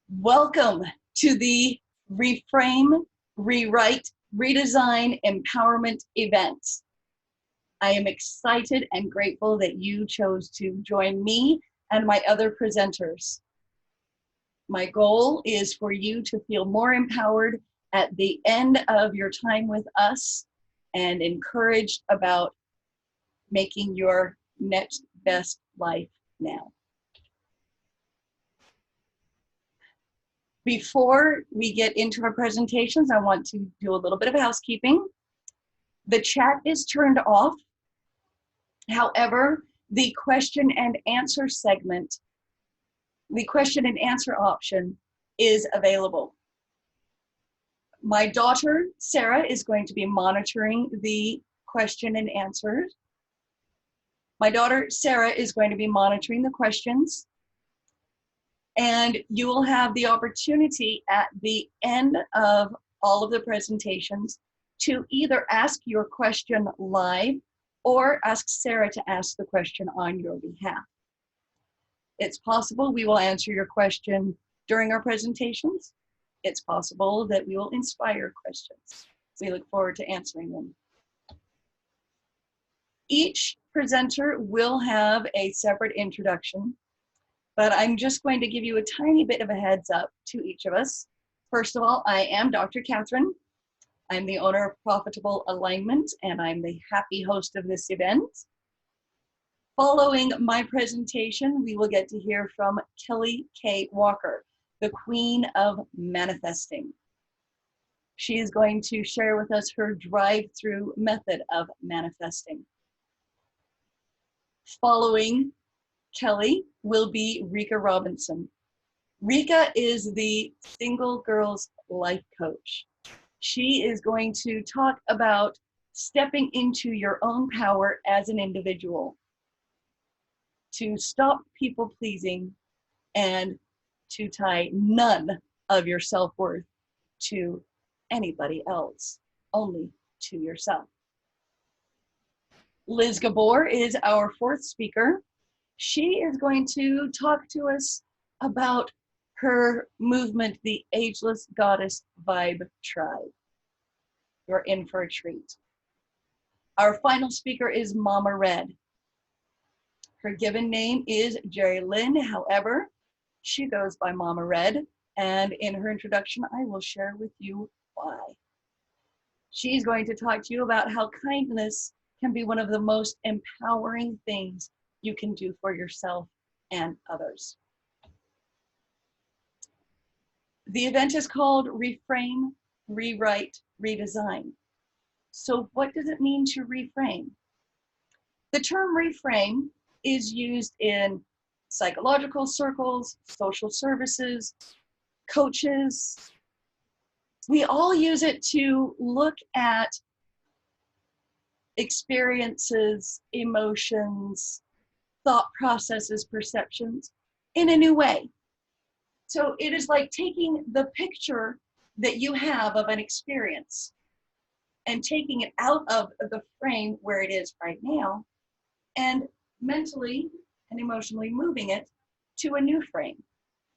Welcome to the Reframe, Rewrite, Redesign Empowerment event. I am excited and grateful that you chose to join me and my other presenters. My goal is for you to feel more empowered at the end of your time with us and encouraged about making your next best life now. Before we get into our presentations, I want to do a little bit of housekeeping. The chat is turned off. However, the question and answer segment, the question and answer option is available. My daughter, Sarah, is going to be monitoring the question and answers. My daughter, Sarah, is going to be monitoring the questions. And you will have the opportunity at the end of all of the presentations to either ask your question live or ask Sarah to ask the question on your behalf. It's possible we will answer your question during our presentations. It's possible that we will inspire questions. We look forward to answering them. Each presenter will have a separate introduction, but I'm just going to give you a tiny bit of a heads up to each of us. First of all, I am Dr. Catherine. I'm the owner of Profitable Alignment, and I'm the happy host of this event. Following my presentation, we will get to hear from Kelly K. Walker, the Queen of Manifesting. She is going to share with us her drive-through method of manifesting. Following Kelly will be Rika Robinson. Rika is the single girl's life coach. She is going to talk about stepping into your own power as an individual, to stop people pleasing and to tie none of your self-worth to anybody else, only to yourself. Liz Gabor is our fourth speaker. She is going to talk to us about her movement, the Ageless Goddess Vibe Tribe. You're in for a treat. Our final speaker is Mama Red. Her given name is Jerry Lynn. However, she goes by Mama Red, and in her introduction, I will share with you why. She's going to talk to you about how kindness can be one of the most empowering things you can do for yourself and others. The event is called Reframe, Rewrite, Redesign. So what does it mean to reframe? The term reframe is used in psychological circles, social services, coaches. We all use it to look at experiences, emotions, thought processes, perceptions in a new way. So it is like taking the picture that you have of an experience and taking it out of the frame where it is right now and mentally and emotionally moving it to a new frame.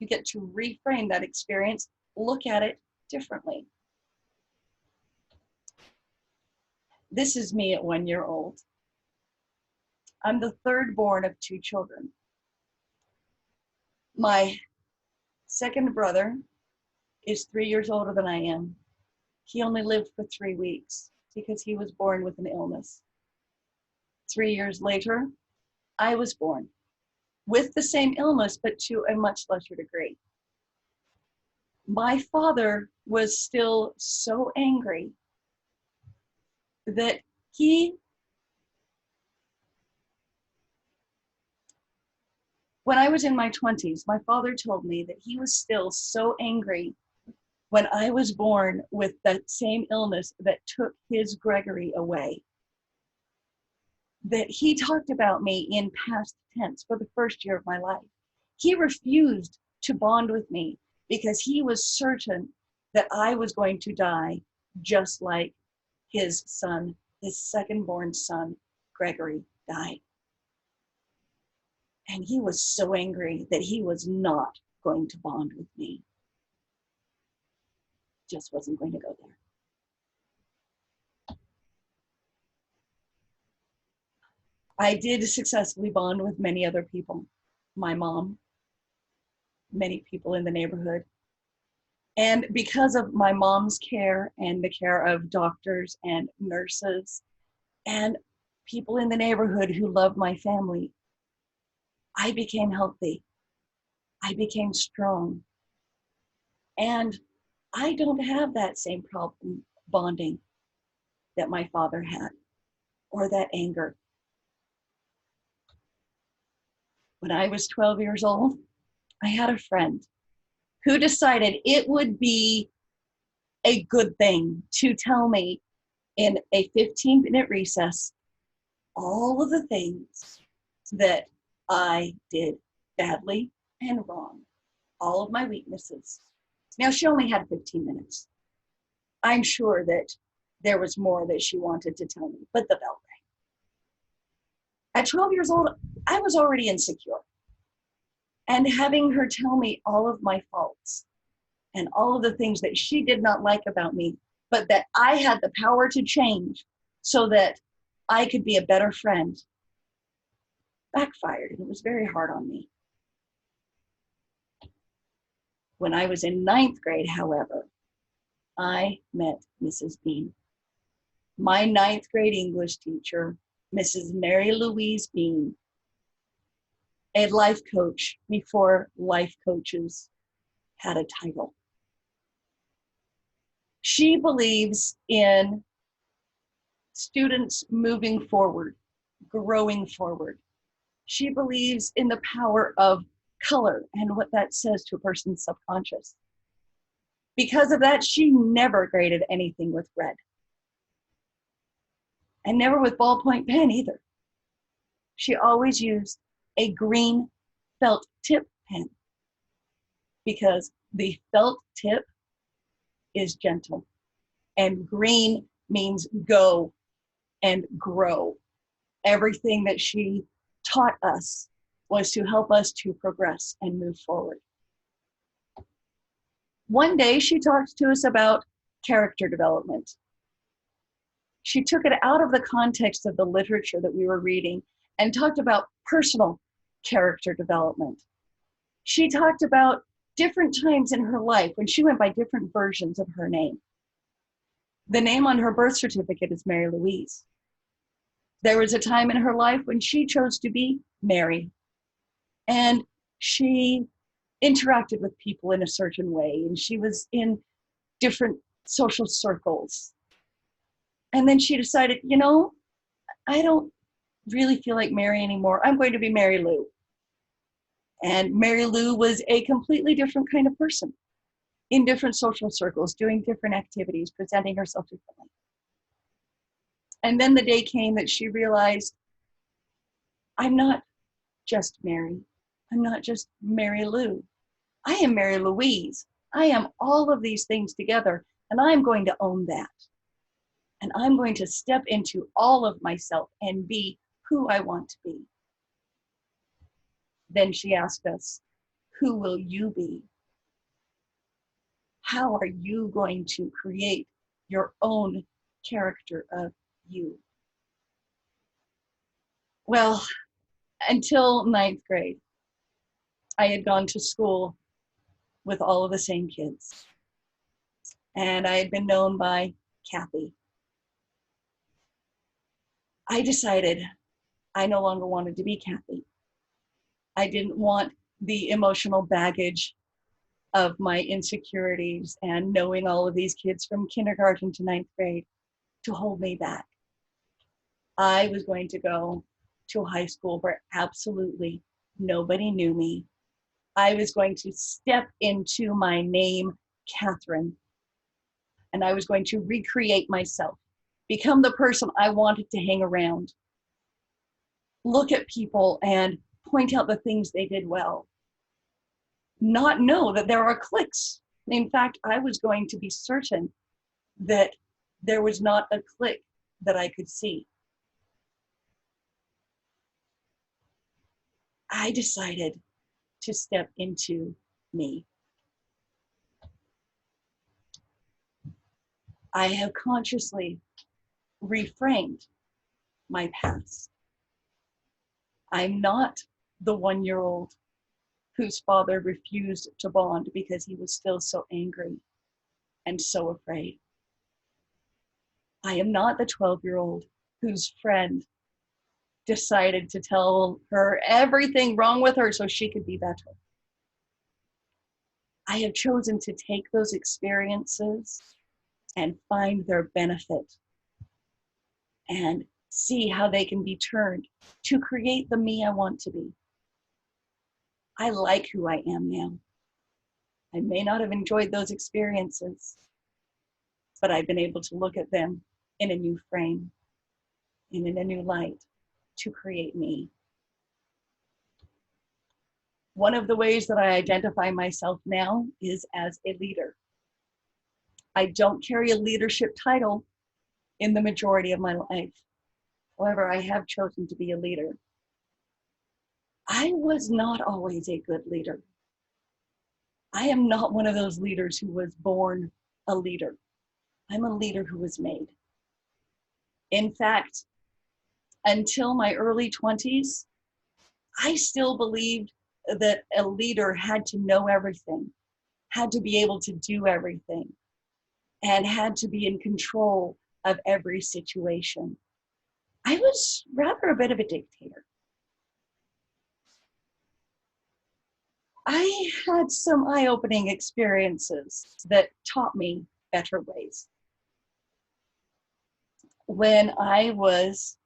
You get to reframe that experience, look at it differently. This is me at 1 year old. I'm the third born of 2 children. My second brother is 3 years older than I am. He only lived for 3 weeks because he was born with an illness. 3 years later, I was born with the same illness, but to a much lesser degree. My father was still so angry that when I was in my 20s, my father told me that he was still so angry when I was born with that same illness that took his Gregory away, that he talked about me in past tense for the first year of my life. He refused to bond with me because he was certain that I was going to die just like his son, his second-born son, Gregory, died. And he was so angry that he was not going to bond with me. just wasn't going to go there. I did successfully bond with many other people. My mom, many people in the neighborhood. And because of my mom's care and the care of doctors and nurses and people in the neighborhood who loved my family, I became healthy. I became strong. And I don't have that same problem bonding that my father had, or that anger. When I was 12 years old, I had a friend who decided it would be a good thing to tell me in a 15-minute recess all of the things that I did badly and wrong, all of my weaknesses. Now, she only had 15 minutes. I'm sure that there was more that she wanted to tell me, but the bell rang. At 12 years old, I was already insecure. And having her tell me all of my faults and all of the things that she did not like about me, but that I had the power to change so that I could be a better friend, backfired, and it was very hard on me. When I was in 9th grade, however, I met Mrs. Bean. My 9th grade English teacher, Mrs. Mary Louise Bean, a life coach before life coaches had a title. She believes in students moving forward, growing forward. She believes in the power of color and what that says to a person's subconscious. Because of that, she never graded anything with red. And never with ballpoint pen either. She always used a green felt tip pen because the felt tip is gentle and green means go and grow. Everything that she taught us was to help us to progress and move forward. One day she talked to us about character development. She took it out of the context of the literature that we were reading and talked about personal character development. She talked about different times in her life when she went by different versions of her name. The name on her birth certificate is Mary Louise. There was a time in her life when she chose to be Mary, and she interacted with people in a certain way, and she was in different social circles. And then she decided, you know, I don't really feel like Mary anymore. I'm going to be Mary Lou. And Mary Lou was a completely different kind of person in different social circles, doing different activities, presenting herself differently. And then the day came that she realized, I'm not just Mary. I'm not just Mary Lou. I am Mary Louise. I am all of these things together, and I'm going to own that. And I'm going to step into all of myself and be who I want to be. Then she asked us, who will you be? How are you going to create your own character of you? Well, until 9th grade, I had gone to school with all of the same kids. And I had been known by Kathy. I decided I no longer wanted to be Kathy. I didn't want the emotional baggage of my insecurities and knowing all of these kids from kindergarten to 9th grade to hold me back. I was going to go to a high school where absolutely nobody knew me. I was going to step into my name, Catherine, and I was going to recreate myself, become the person I wanted to hang around, look at people and point out the things they did well, not know that there are cliques. In fact, I was going to be certain that there was not a clique that I could see. I decided to step into me. I have consciously reframed my past. I'm not the 1-year-old whose father refused to bond because he was still so angry and so afraid. I am not the 12-year-old whose friend decided to tell her everything wrong with her so she could be better. I have chosen to take those experiences and find their benefit and see how they can be turned to create the me I want to be. I like who I am now. I may not have enjoyed those experiences, but I've been able to look at them in a new frame and in a new light to create me. One of the ways that I identify myself now is as a leader. I don't carry a leadership title in the majority of my life. However, I have chosen to be a leader. I was not always a good leader. I am not one of those leaders who was born a leader. I'm a leader who was made. In fact, until my early 20s, I still believed that a leader had to know everything, had to be able to do everything, and had to be in control of every situation. I was rather a bit of a dictator. I had some eye-opening experiences that taught me better ways. When I was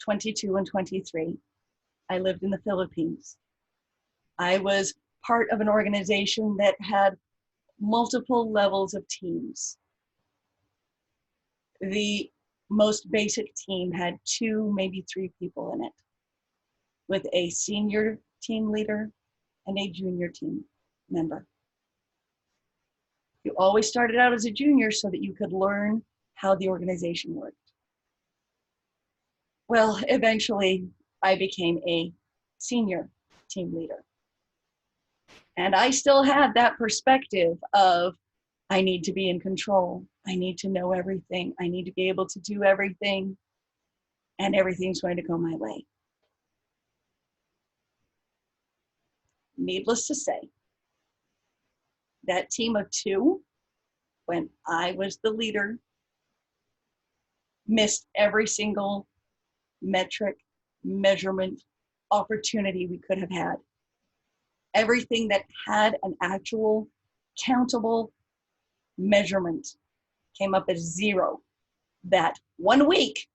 22 and 23, I lived in the Philippines. I was part of an organization that had multiple levels of teams. The most basic team had 2, maybe 3 people in it, with a senior team leader and a junior team member. You always started out as a junior so that you could learn how the organization worked. Well, eventually I became a senior team leader. And I still had that perspective of, I need to be in control. I need to know everything. I need to be able to do everything, and everything's going to go my way. Needless to say, that team of 2, when I was the leader, missed every single metric, measurement, opportunity we could have had. Everything that had an actual countable measurement came up as 0 that 1 week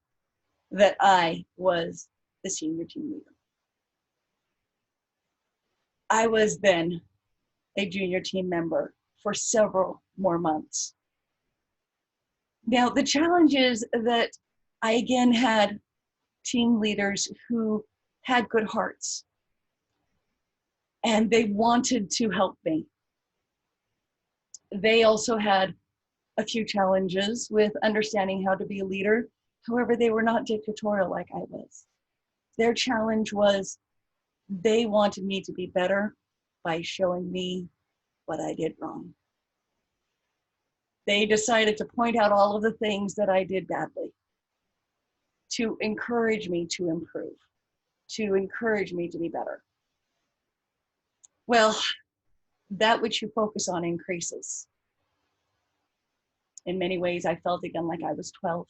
that I was the senior team leader. I was then a junior team member for several more months. Now, the challenge is that I again had team leaders who had good hearts and they wanted to help me. They also had a few challenges with understanding how to be a leader. However, they were not dictatorial like I was. Their challenge was they wanted me to be better by showing me what I did wrong. They decided to point out all of the things that I did badly, to encourage me to improve, to encourage me to be better. Well, that which you focus on increases. In many ways, I felt again like I was 12.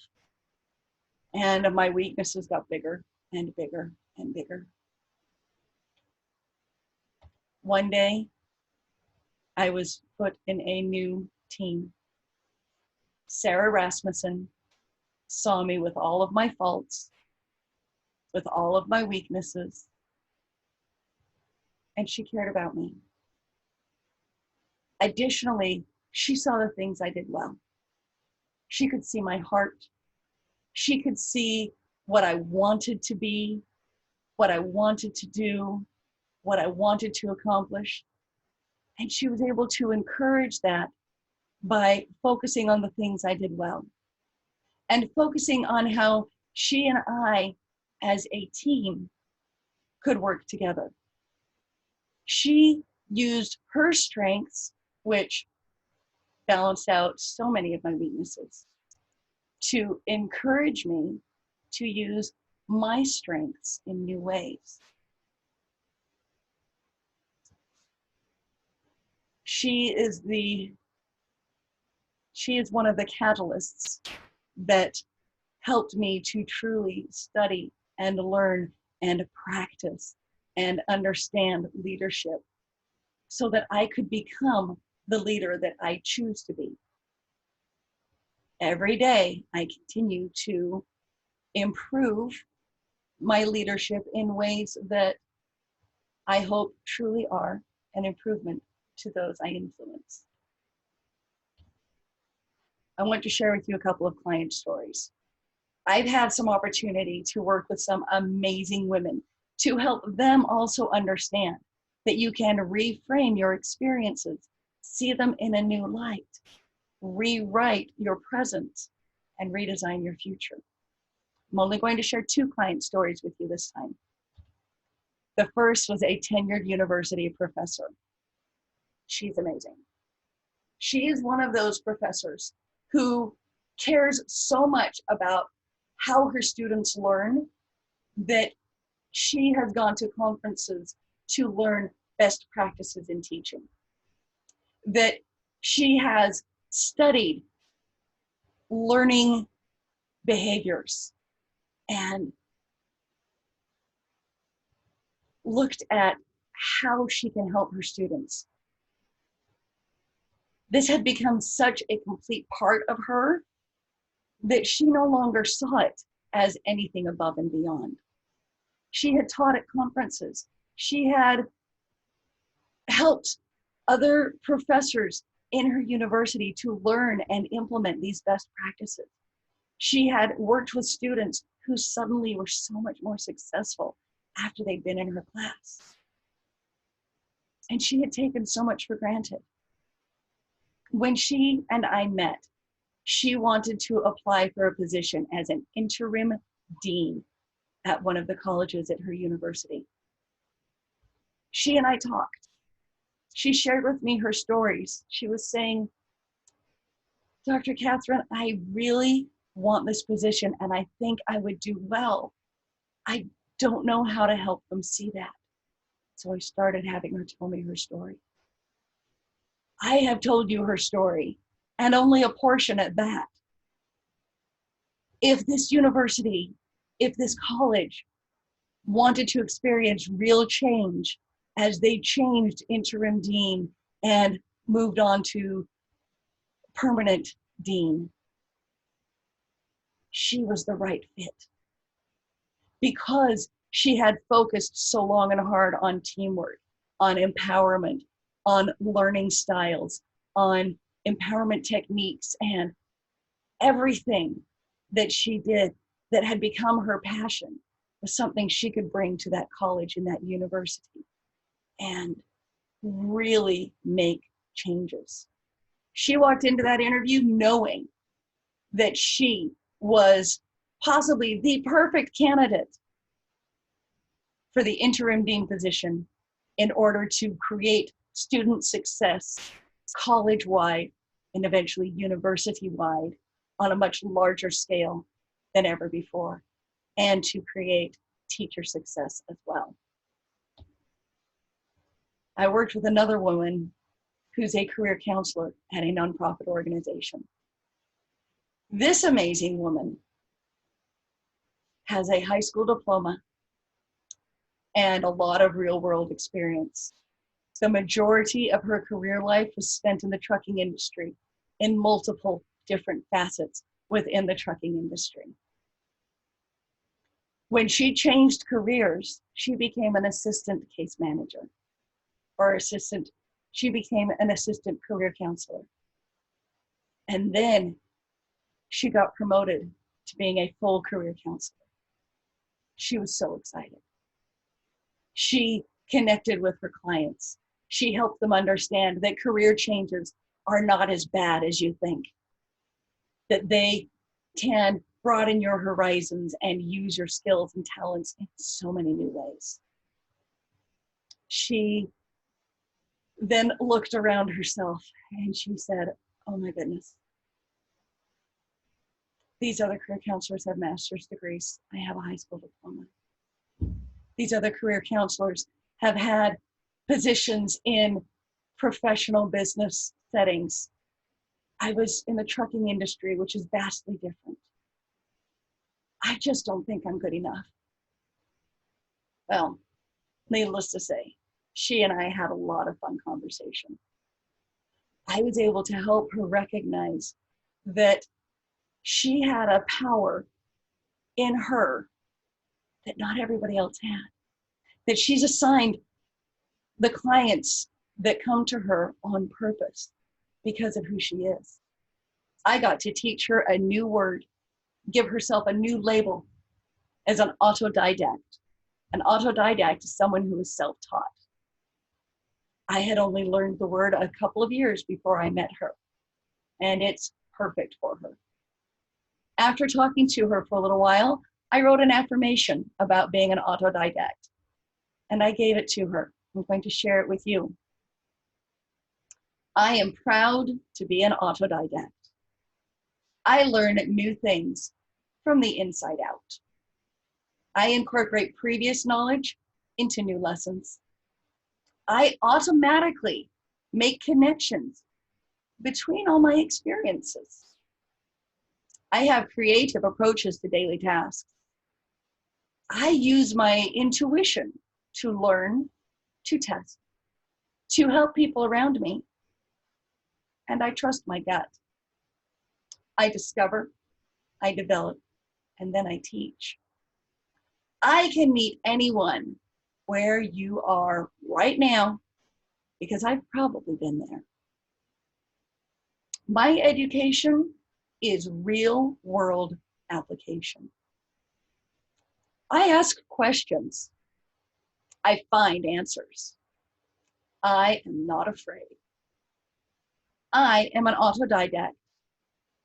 And my weaknesses got bigger and bigger and bigger. One day, I was put in a new team. Sarah Rasmussen saw me with all of my faults, with all of my weaknesses, and she cared about me. Additionally, she saw the things I did well. She could see my heart. She could see what I wanted to be, what I wanted to do, what I wanted to accomplish. And she was able to encourage that by focusing on the things I did well and focusing on how she and I as a team could work together. She used her strengths, which balanced out so many of my weaknesses. to encourage me to use my strengths in new ways. She is one of the catalysts that helped me to truly study and learn and practice and understand leadership so that I could become the leader that I choose to be. Every day, I continue to improve my leadership in ways that I hope truly are an improvement to those I influence. I want to share with you a couple of client stories. I've had some opportunity to work with some amazing women to help them also understand that you can reframe your experiences, see them in a new light, rewrite your present, and redesign your future. I'm only going to share 2 client stories with you this time. The first was a tenured university professor. She's amazing. She is one of those professors who cares so much about how her students learn that she has gone to conferences to learn best practices in teaching. That she has studied learning behaviors and looked at how she can help her students. This had become such a complete part of her that she no longer saw it as anything above and beyond. She had taught at conferences. She had helped other professors in her university to learn and implement these best practices. She had worked with students who suddenly were so much more successful after they'd been in her class. And she had taken so much for granted. When she and I met, she wanted to apply for a position as an interim dean at one of the colleges at her university. She and I talked. She shared with me her stories. She was saying, Dr. Catherine, I really want this position and I think I would do well. I don't know how to help them see that. So I started having her tell me her story. I have told you her story, and only a portion at that. If this university, if this college wanted to experience real change as they changed interim dean and moved on to permanent dean, she was the right fit because she had focused so long and hard on teamwork, on empowerment, on learning styles, on empowerment techniques, and everything that she did that had become her passion was something she could bring to that college and that university and really make changes. She walked into that interview knowing that she was possibly the perfect candidate for the interim dean position in order to create student success college-wide and eventually university-wide on a much larger scale than ever before, and to create teacher success as well. I worked with another woman who's a career counselor at a nonprofit organization. This amazing woman has a high school diploma and a lot of real world experience. The majority of her career life was spent in the trucking industry in multiple different facets within the trucking industry. When she changed careers, she became an assistant case manager she became an assistant career counselor. And then she got promoted to being a full career counselor. She was so excited. She connected with her clients. She helped them understand that career changes are not as bad as you think, that they can broaden your horizons and use your skills and talents in so many new ways. She then looked around herself and she said, oh my goodness, These other career counselors have master's degrees. I have a high school diploma. These other career counselors have had positions in professional business settings. I was in the trucking industry, which is vastly different. I just don't think I'm good enough. Well, needless to say, she and I had a lot of fun conversation. I was able to help her recognize that she had a power in her that not everybody else had. That she's assigned the clients that come to her on purpose because of who she is. I got to teach her a new word, give herself a new label as an autodidact. An autodidact is someone who is self-taught. I had only learned the word a couple of years before I met her, and it's perfect for her. After talking to her for a little while, I wrote an affirmation about being an autodidact, and I gave it to her. I'm going to share it with you. I am proud to be an autodidact. I learn new things from the inside out. I incorporate previous knowledge into new lessons. I automatically make connections between all my experiences. I have creative approaches to daily tasks. I use my intuition to learn, to test, to help people around me, and I trust my gut. I discover, I develop, and then I teach. I can meet anyone where you are right now because I've probably been there. My education is real world application. I ask questions. I find answers. I am not afraid. I am an autodidact.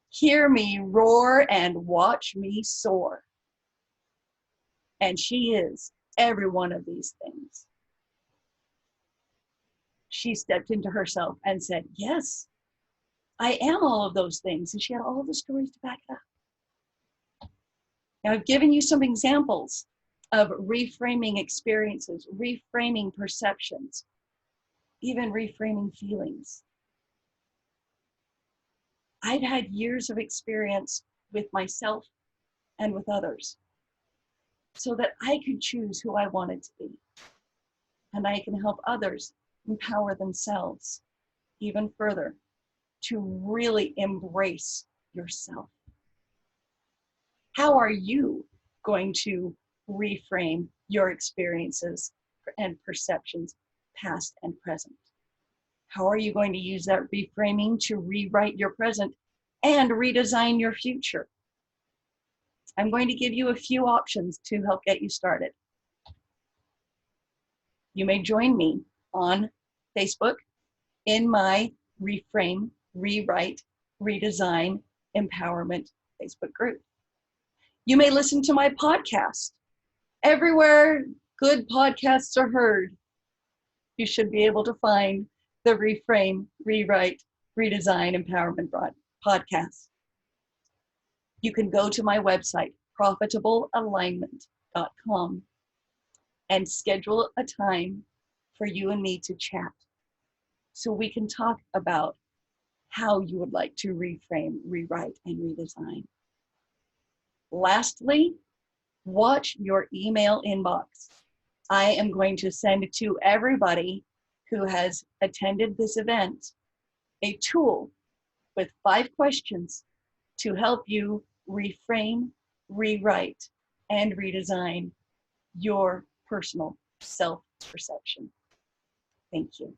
Hear me roar and watch me soar. And she is every one of these things. She stepped into herself and said, yes, I am all of those things. And she had all of the stories to back it up. Now, I've given you some examples of reframing experiences, reframing perceptions, even reframing feelings. I've had years of experience with myself and with others so that I could choose who I wanted to be. And I can help others empower themselves even further to really embrace yourself. How are you going to reframe your experiences and perceptions, past and present? How are you going to use that reframing to rewrite your present and redesign your future? I'm going to give you a few options to help get you started. You may join me on Facebook in my Reframe, Rewrite, Redesign, Empowerment Facebook group. You may listen to my podcast. Everywhere good podcasts are heard, you should be able to find the Reframe, Rewrite, Redesign, Empowerment podcast. You can go to my website, profitablealignment.com, and schedule a time for you and me to chat so we can talk about how you would like to reframe, rewrite, and redesign. Lastly, watch your email inbox. I am going to send to everybody who has attended this event a tool with 5 questions to help you reframe, rewrite, and redesign your personal self-perception. Thank you.